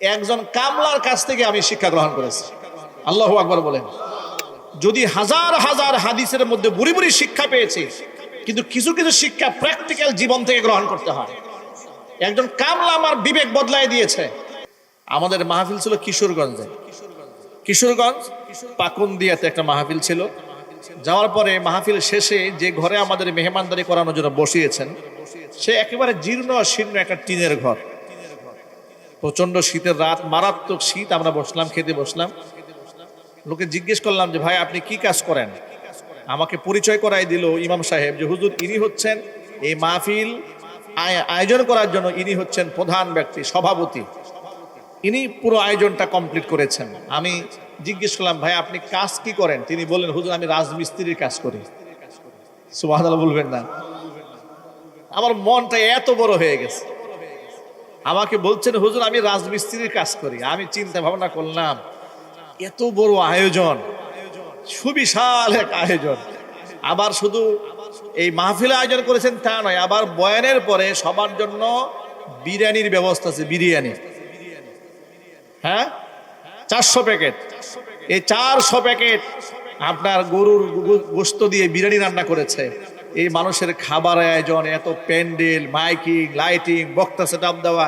একজন কামলার কাছ থেকে আমি শিক্ষা গ্রহণ করেছি। আল্লাহু আকবার বলেন। যদি হাজার হাজার হাদিসের মধ্যে বুড়ি বুড়ি শিক্ষা পেয়েছি, কিন্তু কিছু কিছু শিক্ষা প্র্যাকটিক্যাল জীবন থেকে গ্রহণ করতে হয়। একজন কামলা আমার বিবেক বদলায় দিয়েছে। আমাদের মাহফিল ছিল কিশোরগঞ্জে, কিশোরগঞ্জ পাকুন্দিয়াতে একটা মাহফিল ছিল। যাওয়ার পরে মাহফিল শেষে যে ঘরে আমাদের মেহমানদারি করানোর জন্য বসিয়েছেন, সে একেবারে জীর্ণ শীর্ণ একটা টিনের ঘর। প্রচন্ড শীতের রাত, মারাত্মক শীত। আমরা বসলাম, খেতে বসলাম। লোকে জিজ্ঞেস করলাম যে ভাই আপনি কি কাজ করেন? আমাকে পরিচয় করাই দিল ইমাম সাহেব যে হুজুর ইনি হচ্ছেন এই মাহফিল আয়োজন করার জন্য, ইনি হচ্ছেন প্রধান ব্যক্তি, সভাপতি, ইনি পুরো আয়োজনটা কমপ্লিট করেছেন। আমি জিজ্ঞেস করলাম ভাই আপনি কাজ কি করেন? তিনি বললেন হুজুর আমি রাজমিস্ত্রির কাজ করি। সুবহানাল্লাহ বলবেন না? আমার মনটা এত বড় হয়ে গেছে। আমাকে বলছেন হুজুর আমি রাজমিস্ত্রির কাজ করি। আমি চিন্তা ভাবনা করলাম এত বড় আয়োজন, সুবিশাল এক আয়োজন। আবার শুধু এই মাহফিল আয়োজন করেছেন তা নয়, আবার বয়ানের পরে সবার জন্য বিরিয়ানির ব্যবস্থা আছে। বিরিয়ানি, হ্যাঁ, 400 প্যাকেট। এই 400 প্যাকেট আপনার গরুর গোশত দিয়ে বিরিয়ানি রান্না করেছে। এই মানুষের খাবার আয়োজন, এত প্যান্ডেল, মাইকিং, লাইটিং, বক্তা সেটআপ দেওয়া,